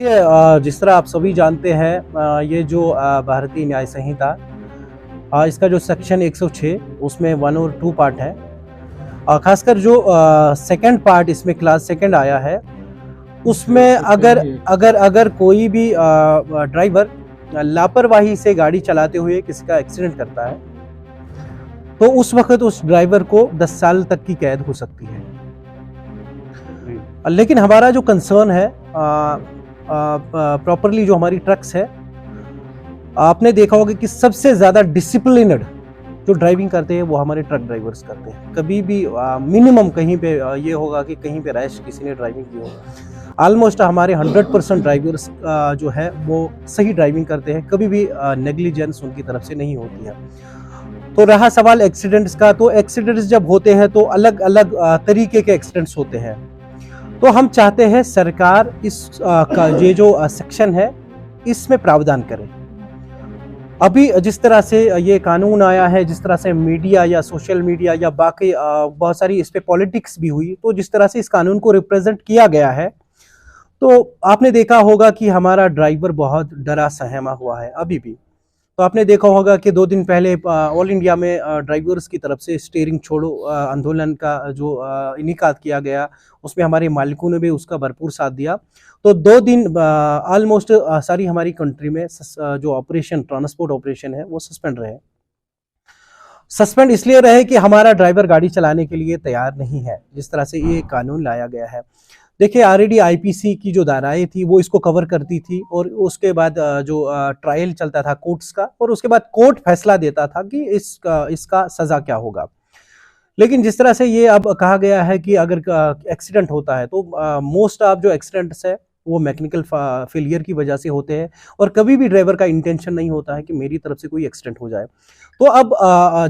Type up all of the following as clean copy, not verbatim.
जिस तरह आप सभी जानते हैं, ये जो भारतीय न्याय संहिता, इसका जो सेक्शन 106 उसमें 1 और 2 पार्ट है। खासकर जो सेकंड पार्ट इसमें क्लास सेकंड आया है, उसमें अगर अगर अगर कोई भी ड्राइवर लापरवाही से गाड़ी चलाते हुए किसी का एक्सीडेंट करता है तो उस वक्त उस ड्राइवर को 10 साल तक की कैद हो सकती है। लेकिन हमारा जो कंसर्न है, प्रॉपरली जो हमारी ट्रक्स है, आपने देखा होगा कि सबसे ज्यादा डिसिप्लिनड जो ड्राइविंग करते हैं वो हमारे ट्रक ड्राइवर्स करते हैं। कभी भी मिनिमम कहीं पे ये होगा कि कहीं पे रैश किसी ने ड्राइविंग की हो। ऑलमोस्ट हमारे 100% ड्राइवर्स जो है वो सही ड्राइविंग करते हैं, कभी भी नेग्लिजेंस उनकी तरफ से नहीं होती है। तो रहा सवाल एक्सीडेंट्स का, तो एक्सीडेंट्स जब होते हैं तो अलग अलग तरीके के एक्सीडेंट्स होते हैं। तो हम चाहते हैं सरकार इस का ये जो सेक्शन है इसमें प्रावधान करे। अभी जिस तरह से ये कानून आया है, जिस तरह से मीडिया या सोशल मीडिया या बाकी बहुत सारी इस पे पॉलिटिक्स भी हुई, तो जिस तरह से इस कानून को रिप्रेजेंट किया गया है, तो आपने देखा होगा कि हमारा ड्राइवर बहुत डरा सहमा हुआ है अभी भी। तो आपने देखा होगा कि 2 दिन पहले ऑल इंडिया में ड्राइवर्स की तरफ से स्टीयरिंग छोड़ो आंदोलन का जो इनेकाद किया गया, उसमें हमारे मालिकों ने भी उसका भरपूर साथ दिया। तो 2 दिन ऑलमोस्ट सारी हमारी कंट्री में जो ऑपरेशन, ट्रांसपोर्ट ऑपरेशन है, वो सस्पेंड रहे। सस्पेंड इसलिए रहे कि हमारा ड्राइवर गाड़ी चलाने के लिए तैयार नहीं है, जिस तरह से ये कानून लाया गया है। देखिए, ऑलरेडी आईपीसी की जो धाराएं थी वो इसको कवर करती थी, और उसके बाद जो ट्रायल चलता था कोर्ट्स का, और उसके बाद कोर्ट फैसला देता था कि इसका सजा क्या होगा। लेकिन जिस तरह से ये अब कहा गया है कि अगर एक्सीडेंट होता है तो मोस्ट ऑफ जो एक्सीडेंट्स है वो मैकेनिकल फेलियर की वजह से होते हैं, और कभी भी ड्राइवर का इंटेंशन नहीं होता है कि मेरी तरफ से कोई एक्सीडेंट हो जाए। तो अब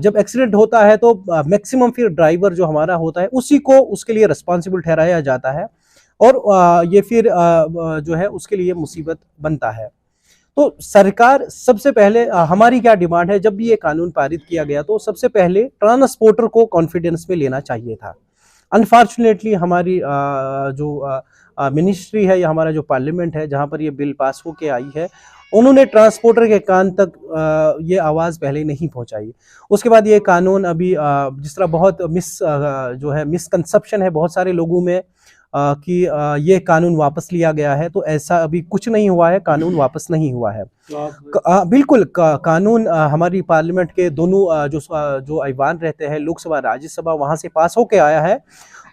जब एक्सीडेंट होता है तो मैक्सिमम फिर ड्राइवर जो हमारा होता है उसी को उसके लिए रिस्पॉन्सिबल ठहराया जाता है, और ये फिर जो है उसके लिए मुसीबत बनता है। तो सरकार सबसे पहले, हमारी क्या डिमांड है, जब भी ये कानून पारित किया गया तो सबसे पहले ट्रांसपोर्टर को कॉन्फिडेंस में लेना चाहिए था। अनफॉर्चुनेटली हमारी जो मिनिस्ट्री है या हमारा जो पार्लियामेंट है जहां पर ये बिल पास होके आई है, उन्होंने ट्रांसपोर्टर के कान तक ये आवाज़ पहले नहीं पहुंचाई। उसके बाद ये कानून अभी जिस तरह बहुत जो है मिसकंसेप्शन है बहुत सारे लोगों में कि ये कानून वापस लिया गया है, तो ऐसा अभी कुछ नहीं हुआ है, कानून वापस नहीं हुआ है। बिल्कुल कानून हमारी पार्लियामेंट के दोनों जो ऐवान रहते हैं, लोकसभा राज्यसभा, वहां से पास होके आया है।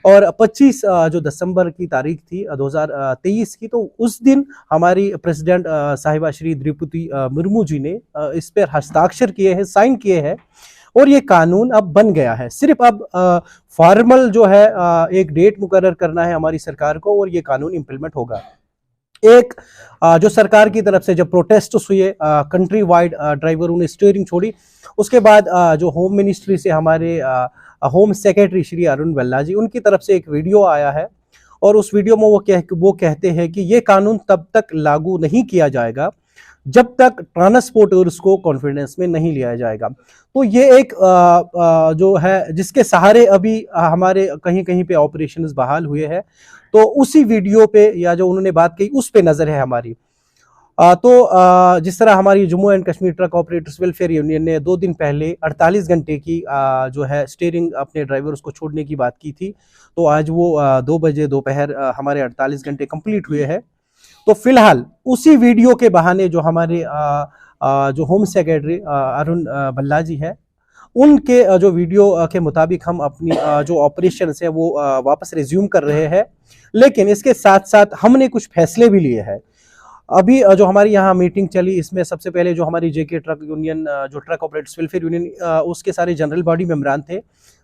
और 25 जो दिसंबर की तारीख थी 2023 की, तो उस दिन हमारी प्रेसिडेंट साहिबा श्री द्रौपदी मुर्मू जी ने इस पर हस्ताक्षर किए हैं, साइन किए हैं, और ये कानून अब बन गया है। सिर्फ अब फॉर्मल जो है एक डेट मुकर्रर करना है हमारी सरकार को, और ये कानून इंप्लीमेंट होगा। एक जो सरकार की तरफ से जब प्रोटेस्ट हुए कंट्री वाइड, ड्राइवरों ने स्टीयरिंग छोड़ी, उसके बाद जो होम मिनिस्ट्री से हमारे होम सेक्रेटरी श्री अरुण भल्ला जी, उनकी तरफ से एक वीडियो आया है, और उस वीडियो में वो कहते हैं कि ये कानून तब तक लागू नहीं किया जाएगा जब तक ट्रांसपोर्टर्स को कॉन्फिडेंस में नहीं लिया जाएगा। तो ये एक जो है जिसके सहारे अभी हमारे कहीं कहीं पे ऑपरेशंस बहाल हुए हैं, तो उसी वीडियो पे या जो उन्होंने बात की उस पे नजर है हमारी। तो जिस तरह हमारी Jammu and Kashmir truck operators welfare union ने 2 दिन पहले 48 घंटे की जो है स्टीयरिंग अपने ड्राइवर्स को छोड़ने की बात की थी, तो आज वो 2 बजे दोपहर हमारे 48 घंटे कंप्लीट हुए हैं। तो फिलहाल उसी वीडियो के बहाने जो हमारे जो होम सेक्रेटरी अरुण भल्ला जी है, उनके जो वीडियो के मुताबिक हम अपनी जो ऑपरेशन है वो वापस रिज्यूम कर रहे हैं। लेकिन इसके साथ साथ हमने कुछ फैसले भी लिए हैं। अभी जो हमारी यहाँ मीटिंग चली, इसमें सबसे पहले जो हमारी जेके ट्रक यूनियन, जो ट्रक ऑपरेटर्स वेलफेयर यूनियन, उसके सारे जनरल बॉडी मेंबरान थे।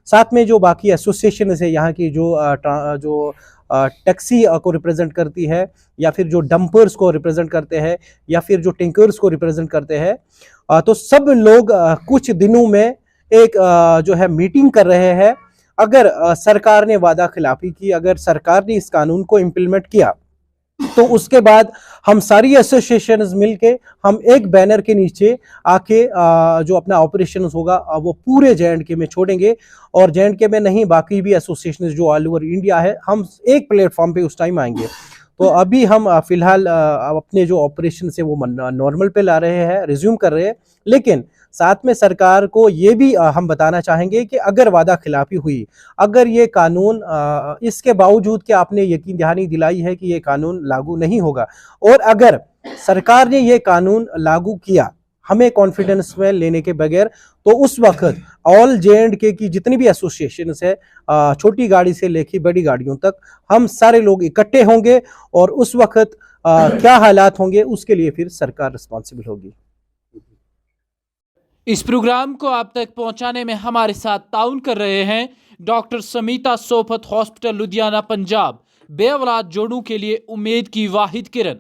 साथ में जो बाकी एसोसिएशन है यहाँ की, जो टैक्सी को रिप्रेजेंट करती है, या फिर जो डंपर्स को रिप्रेजेंट करते हैं, या फिर जो टिंकर्स को रिप्रेजेंट करते हैं, तो सब लोग कुछ दिनों में एक जो है मीटिंग कर रहे हैं। अगर सरकार ने वादा खिलाफी की, अगर सरकार ने इस कानून को इम्प्लीमेंट किया, तो उसके बाद हम सारी एसोसिएशंस मिलके हम एक बैनर के नीचे आके जो अपना ऑपरेशन होगा वो पूरे जे.एंड.के में छोड़ेंगे, और जे.एंड.के में नहीं बाकी भी एसोसिएशंस जो ऑल ओवर इंडिया है, हम एक प्लेटफॉर्म पे उस टाइम आएंगे। तो अभी हम फिलहाल अपने जो ऑपरेशन से वो नॉर्मल पे ला रहे हैं, रिज्यूम कर रहे हैं। लेकिन साथ में सरकार को ये भी हम बताना चाहेंगे कि अगर वादा खिलाफी हुई, अगर ये कानून इसके बावजूद कि आपने यकीन दहानी दिलाई है कि ये कानून लागू नहीं होगा, और अगर सरकार ने ये कानून लागू किया हमें कॉन्फिडेंस में लेने के बगैर, तो उस वक्त ऑल JNK की जितनी भी एसोसिएशन है, छोटी गाड़ी से लेकर बड़ी गाड़ियों तक, हम सारे लोग इकट्ठे होंगे और उस वक्त क्या हालात होंगे उसके लिए फिर सरकार रिस्पॉन्सिबल होगी। इस प्रोग्राम को आप तक पहुंचाने में हमारे साथ ताउन कर रहे हैं डॉक्टर समीता सोफत हॉस्पिटल लुधियाना पंजाब, बेऔलाद जोड़ों के लिए उम्मीद की वाहिद किरण।